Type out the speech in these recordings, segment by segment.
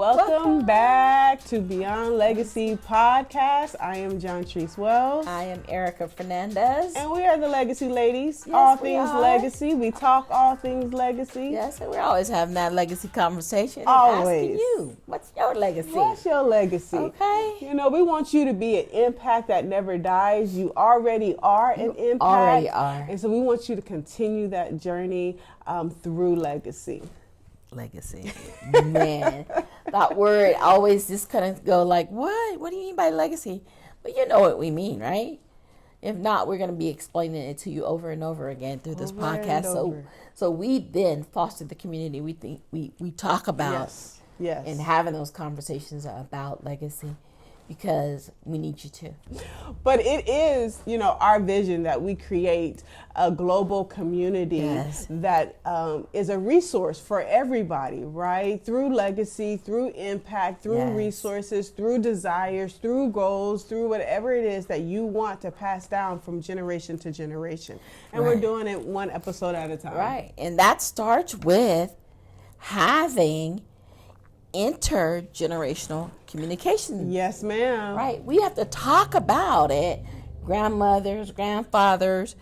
Welcome back to Beyond Legacy Podcast. I am John Treese Wells. I am Erica Fernandez. And we are the Legacy Ladies. Yes, all we things are. Legacy. We talk all things legacy. Yes, and we're always having that legacy conversation. Always. Asking you, what's your legacy? What's your legacy? Okay. You know, we want you to be an impact that never dies. You already are an impact. Already are. And so we want you to continue that journey through legacy. Legacy. Man, that word always just kind of go like, what? What do you mean by legacy? But you know what we mean, right? If not, we're going to be explaining it to you over and over again through this podcast. So we then foster the community. We think we talk about yes, and having those conversations about legacy. Because we need you to. But it is, you know, our vision that we create a global community that is a resource for everybody, right? Through legacy, through impact, through resources, through desires, through goals, through whatever it is that you want to pass down from generation to generation. And we're doing it one episode at a time. Right. And that starts with having intergenerational communication. Yes, ma'am. Right. We have to talk about it. Grandmothers, grandfathers,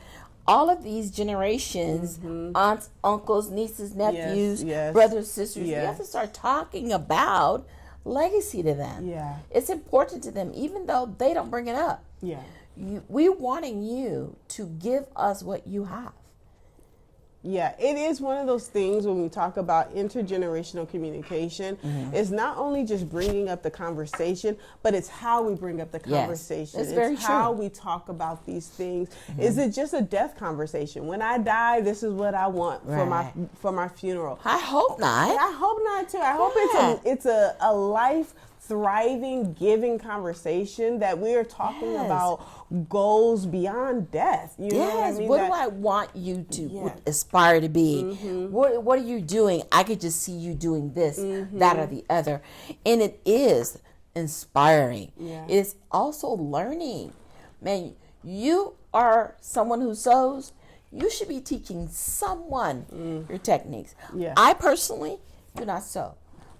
all of these generations, aunts, uncles, nieces, nephews, brothers, sisters. We have to start talking about legacy to them. Yeah. It's important to them, even though they don't bring it up. Yeah. We're wanting you to give us what you have. Yeah, it is one of those things when we talk about intergenerational communication. It's not only just bringing up the conversation, but it's how we bring up the conversation. It's very how true. we talk about these things. Is it just a death conversation? When I die, this is what I want for my funeral. I hope not. I hope not too. I hope it's a life thriving, giving conversation that we are talking about goals beyond death. You know what I mean? What do I want you to aspire to be? What are you doing? I could just see you doing this, that, or the other. And it is inspiring. Yeah. It is also learning. Man, you are someone who sews. You should be teaching someone your techniques. Yeah. I personally do not sew,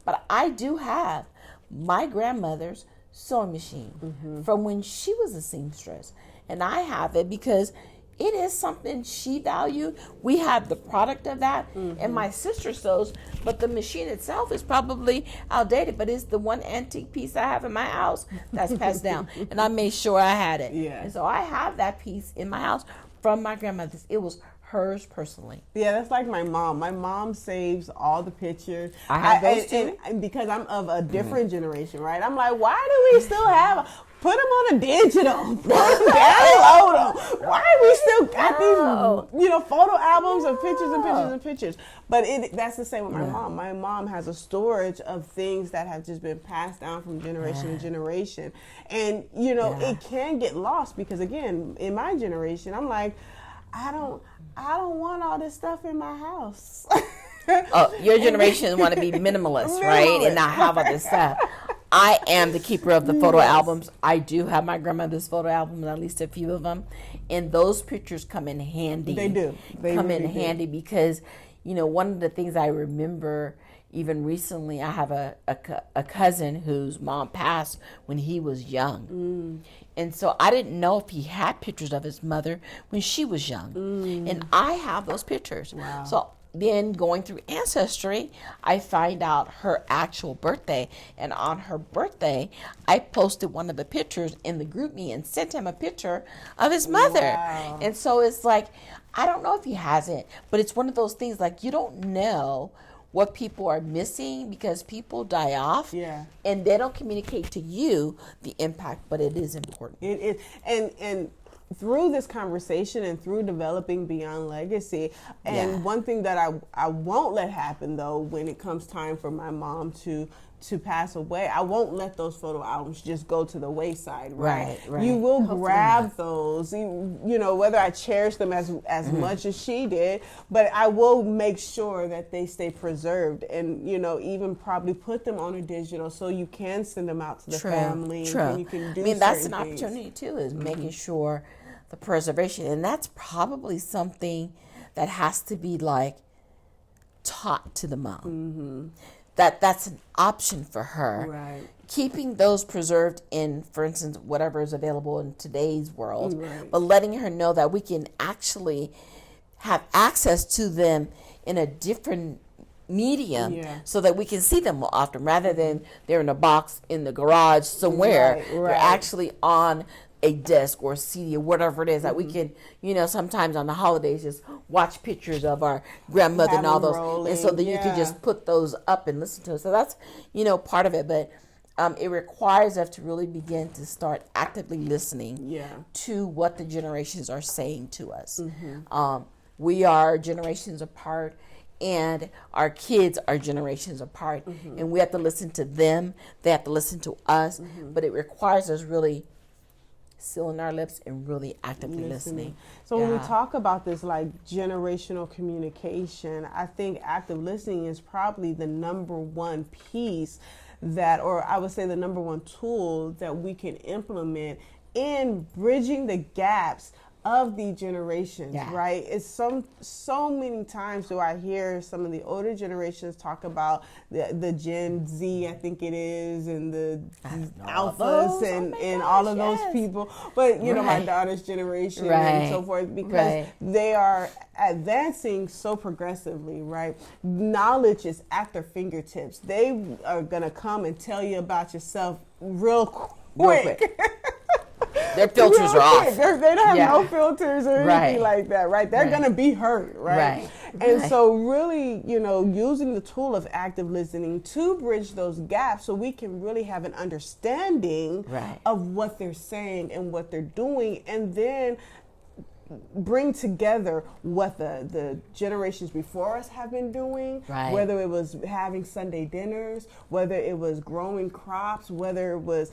but I do have my grandmother's sewing machine from when she was a seamstress. And I have it because it is something she valued. We have the product of that, and my sister sews, but the machine itself is probably outdated, but it's the one antique piece I have in my house that's passed down. And I made sure I had it. Yeah. And so I have that piece in my house from my grandmother's. It was hers personally. Yeah, that's like my mom. My mom saves all the pictures. I have those too. And because I'm of a different generation, right? I'm like, why do we still have put them on a digital, download them? Why we still got these, photo albums of pictures and pictures and pictures? But that's the same with my mom. My mom has a storage of things that have just been passed down from generation to generation. And, it can get lost because, again, in my generation, I'm like, I don't want all this stuff in my house. Your generation want to be minimalist, right? And not have all this stuff. I am the keeper of the photo albums. I do have my grandmother's photo albums, at least a few of them. And those pictures come in handy. They do. They come really in handy because, one of the things I remember even recently, I have a cousin whose mom passed when he was young. And so I didn't know if he had pictures of his mother when she was young. And I have those pictures. Wow. So then going through Ancestry, I find out her actual birthday. And on her birthday, I posted one of the pictures in the group me and sent him a picture of his mother. Wow. And so it's like, I don't know if he hasn't, but it's one of those things like you don't know what people are missing because people die off and they don't communicate to you the impact, but it is important. It is. And through this conversation and through developing Beyond Legacy, and one thing that I won't let happen, though, when it comes time for my mom to pass away, I won't let those photo albums just go to the wayside, right? You will grab those, whether I cherish them as much as she did, but I will make sure that they stay preserved and, even probably put them on a digital so you can send them out to the family. And you can do that's an things. opportunity too, is making sure the preservation, and that's probably something that has to be like taught to the mom. that's an option for her. Right. Keeping those preserved in, for instance, whatever is available in today's world, Right. but letting her know that we can actually have access to them in a different medium, so that we can see them more often, rather than they're in a box in the garage somewhere. Right. They're actually on a desk or a CD or whatever it is, that we can, sometimes on the holidays just watch pictures of our grandmother and all those, rolling. and so that you can just put those up and listen to it. So that's part of it, but it requires us to really begin to start actively listening to what the generations are saying to us. We are generations apart, and our kids are generations apart, and we have to listen to them. They have to listen to us, but it requires us really sealing our lips and really actively listening. So when we talk about this like generational communication, I think active listening is probably the number one piece that, or I would say the number one tool that we can implement in bridging the gaps of the generations, right? It's so many times do I hear some of the older generations talk about the Gen Z, I think it is, and the alphas and all of those people. But my daughter's generation and so forth, because they are advancing so progressively, right? Knowledge is at their fingertips. They are gonna come and tell you about yourself real quick. Their filters are off. They don't have no filters or anything like that, right? They're going to be heard, right? And so really, using the tool of active listening to bridge those gaps so we can really have an understanding of what they're saying and what they're doing, and then bring together what the generations before us have been doing, whether it was having Sunday dinners, whether it was growing crops, whether it was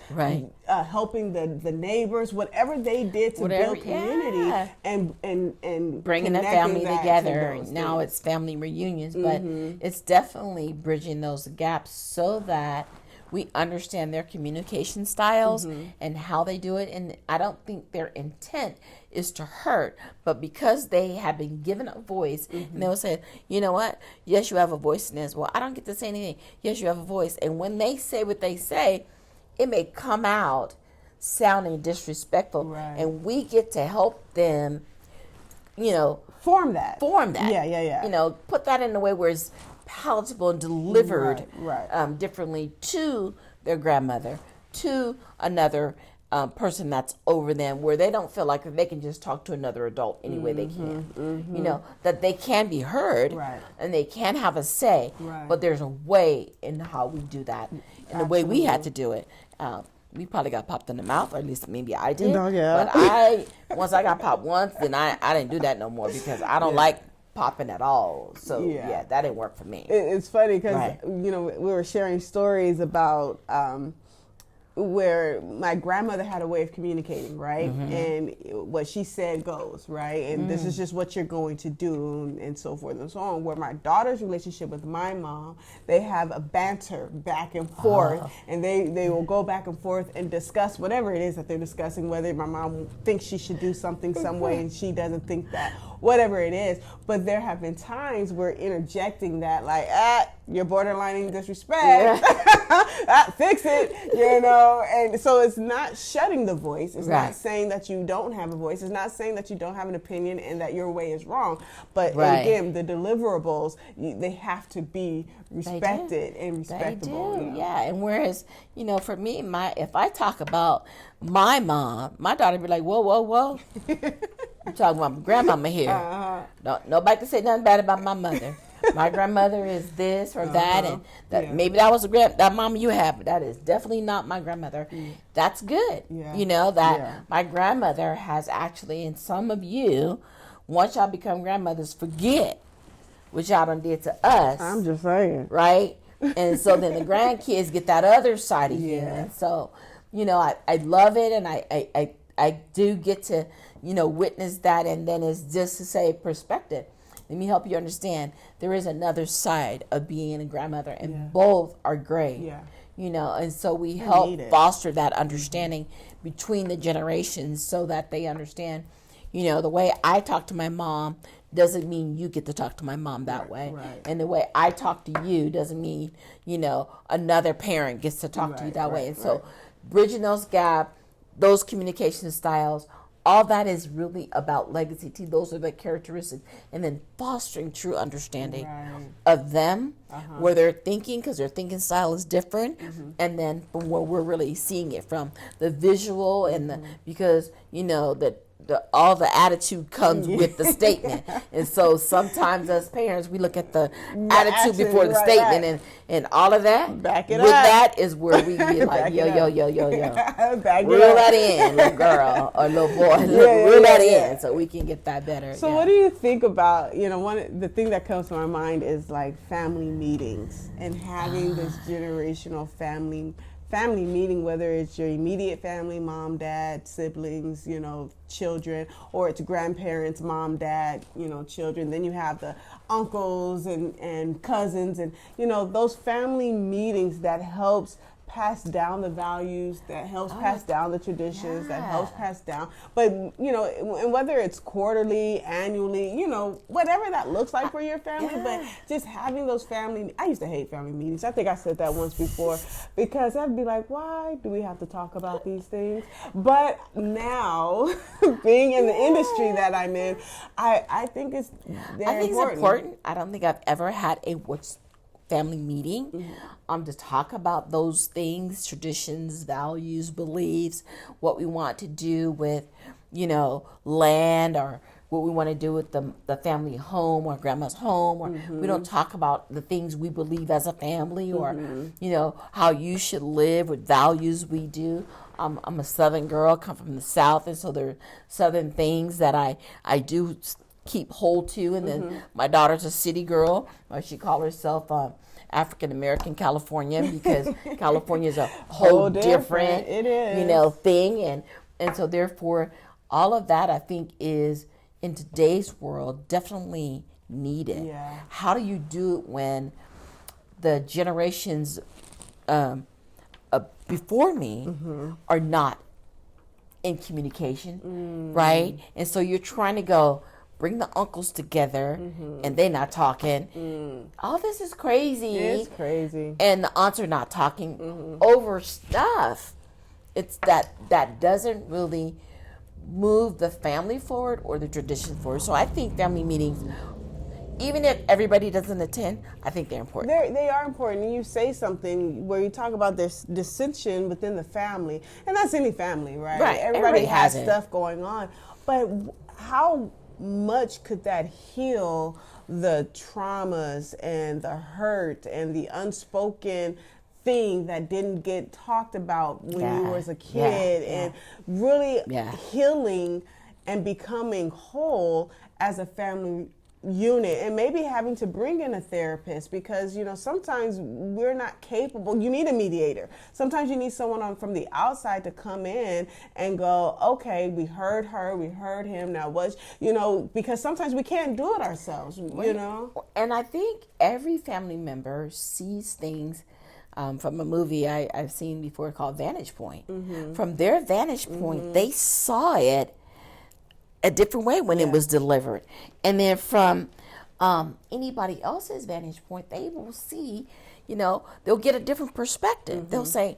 helping the neighbors, whatever they did to build community and bringing the family together. Now it's family reunions, but it's definitely bridging those gaps so that we understand their communication styles and how they do it. And I don't think their intent is to hurt, but because they have been given a voice, and they will say, you know what? Yes, you have a voice in this. Well, I don't get to say anything. Yes, you have a voice. And when they say what they say, it may come out sounding disrespectful. And we get to help them, form that. Yeah. Put that in a way where it's palatable and delivered differently to their grandmother, to another person that's over them, where they don't feel like they can just talk to another adult any way they can. That they can be heard and they can have a say, but there's a way in how we do that. And the way we had to do it, we probably got popped in the mouth, or at least maybe I did. But once I got popped once, then I didn't do that no more, because I don't like popping at all. So that didn't work for me. It's funny because we were sharing stories about where my grandmother had a way of communicating, right? And what she said goes, right? And this is just what you're going to do, and so forth and so on. Where my daughter's relationship with my mom, they have a banter back and forth, and they will go back and forth and discuss whatever it is that they're discussing, whether my mom thinks she should do something some way and she doesn't think that, whatever it is. But there have been times where interjecting that, like, you're borderlining disrespect, fix it, and so it's not shutting the voice. It's not saying that you don't have a voice. It's not saying that you don't have an opinion and that your way is wrong. But again, the deliverables, they have to be respected and respectable. They do, and whereas, for me, if I talk about my mom, my daughter be like, whoa. I'm talking about my grandmama here. Nobody can say nothing bad about my mother. My grandmother is this or that, and that maybe that was that mama you have, but that is definitely not my grandmother. That's good. My grandmother has actually, and some of you, once y'all become grandmothers, forget what y'all done did to us. I'm just saying. Right? And so then the grandkids get that other side of you. And so, I love it, and I do get to, witness that, and then it's just to say perspective. Let me help you understand. There is another side of being a grandmother, and both are great. And so we help foster that understanding between the generations, so that they understand, the way I talk to my mom doesn't mean you get to talk to my mom that way. Right. And the way I talk to you doesn't mean, another parent gets to talk to you that way. And so bridging those gaps, those communication styles, all that is really about legacy too. Those are the characteristics. And then fostering true understanding of them, where they're thinking, because their thinking style is different. And then from where we're really seeing it from, the visual and because, all the attitude comes with the statement. And so sometimes as parents, we look at the attitude before the statement and all of that. Back it with up. That is where we be like, yo. Back Reel that in, little girl or little boy. Reel that in so we can get that better. So what do you think about, the thing that comes to my mind is like family meetings and having this generational family meeting, whether it's your immediate family, mom, dad, siblings, children, or it's grandparents, mom, dad, children. Then you have the uncles and cousins and, those family meetings that helps pass down the values, that helps pass down the traditions, that helps pass down. But, and whether it's quarterly, annually, whatever that looks like for your family, but just having those I used to hate family meetings. I think I said that once before, because I'd be like, why do we have to talk about these things? But now, being in the industry that I'm in, I think it's very important. I don't think I've ever had a family meeting to talk about those things, traditions, values, beliefs, what we want to do with, land, or what we want to do with the family home or grandma's home, or we don't talk about the things we believe as a family, or, how you should live with values we do. I'm a Southern girl, come from the South, and so there are Southern things that I do keep hold to. And then my daughter's a city girl, or she calls herself African American Californian, because California is a whole different it is. Thing, and so therefore all of that I think is in today's world definitely needed. How do you do it when the generations before me are not in communication, right? And so you're trying to bring the uncles together, and they're not talking. All this is crazy. It's crazy. And the aunts are not talking over stuff. It's that doesn't really move the family forward or the tradition forward. So I think family meetings, even if everybody doesn't attend, I think they're important. They are important. And you say something where you talk about this dissension within the family, and that's any family, right? Right. Everybody has stuff going on. But how much could that heal the traumas and the hurt and the unspoken thing that didn't get talked about when you were as a kid, and really healing and becoming whole as a family unit, and maybe having to bring in a therapist, because sometimes we're not capable. You need a mediator. Sometimes you need someone from the outside to come in and go, okay, we heard her, we heard him, now because sometimes we can't do it ourselves. And I think every family member sees things from a movie I've seen before called Vantage Point. From their vantage point, they saw it a different way when it was delivered. And then from anybody else's vantage point, they will see, they'll get a different perspective. They'll say,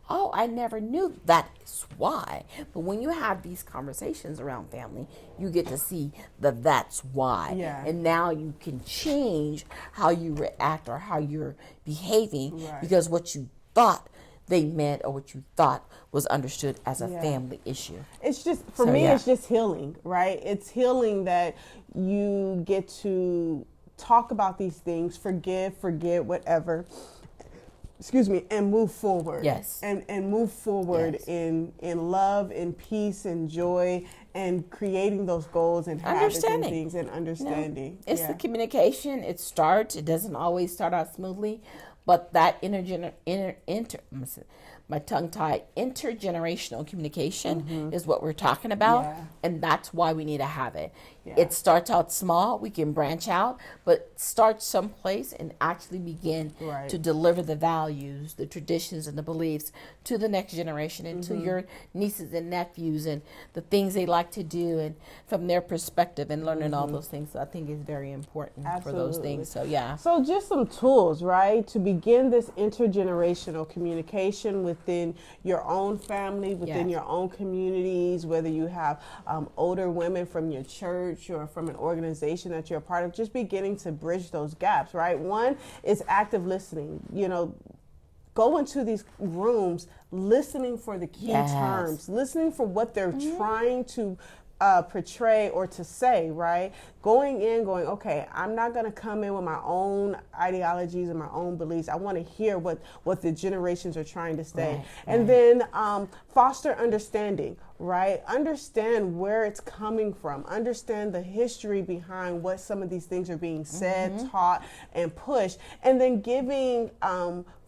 oh, I never knew that's why. But when you have these conversations around family, you get to see that's why. And now you can change how you react or how you're behaving, because what you thought they meant or what you thought was understood as a family issue. It's just, for me, it's just healing, right? It's healing that you get to talk about these things, forgive, forget, whatever, and move forward. And move forward in love, in peace, and joy, and creating those goals and habits and things, and understanding. It's the communication. It my tongue tied, intergenerational communication is what we're talking about. Yeah. And that's why we need to have it. Yeah. It starts out small, we can branch out, but start someplace and actually begin Right. to deliver the values, the traditions, and the beliefs to the next generation and to your nieces and nephews and the things they like to do and from their perspective and learning all those things. So I think is very important for those Absolutely. things. So yeah. So just some tools, right, to begin this intergenerational communication within your own family, within Yes. your own communities, whether you have older women from your church or from an organization that you're a part of, just beginning to bridge those gaps, right? One is active listening. You know, go into these rooms listening for the key Yes. terms, listening for what they're trying to portray or to say, right? Going, okay, I'm not going to come in with my own ideologies and my own beliefs. I want to hear what the generations are trying to say. Right, and then foster understanding, right? Understand where it's coming from. Understand the history behind what some of these things are being said, taught, and pushed. And then giving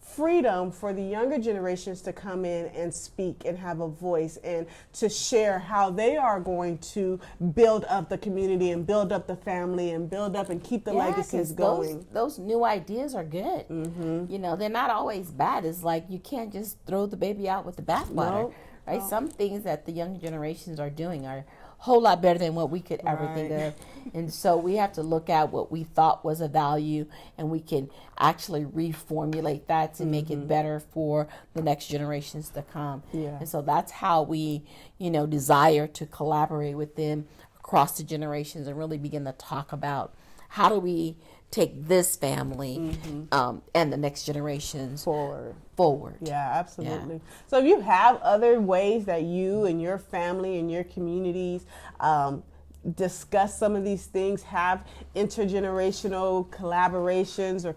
freedom for the younger generations to come in and speak and have a voice and to share how they are going to build up the community and build up the family and build up and keep the legacies 'cause going. Those new ideas are good. You know, they're not always bad. It's like you can't just throw the baby out with the bathwater, Nope. right? Some things that the younger generations are doing are a whole lot better than what we could ever think Right. of. And so we have to look at what we thought was a value and we can actually reformulate that to make it better for the next generations to come. Yeah. And so that's how we, you know, desire to collaborate with them across the generations and really begin to talk about how do we take this family and the next generations forward. Yeah, absolutely. So if you have other ways that you and your family and your communities discuss some of these things, have intergenerational collaborations or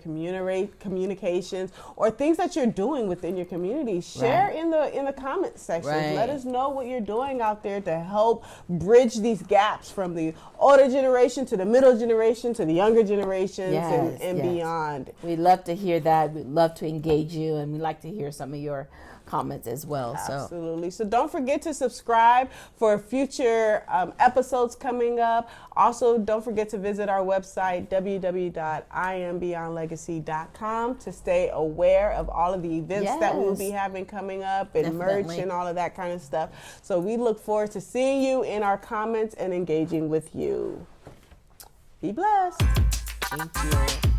communications, or things that you're doing within your community, share in the comment section. Right. Let us know what you're doing out there to help bridge these gaps from the older generation to the middle generation to the younger generations and beyond. We'd love to hear that. We'd love to engage you, and we'd like to hear some of your comments as well. Absolutely. So don't forget to subscribe for future episodes coming up. Also, don't forget to visit our website, www.iambeyondlegacy.com, to stay aware of all of the events that we'll be having coming up and merch and all of that kind of stuff. So we look forward to seeing you in our comments and engaging with you. Be blessed. Thank you.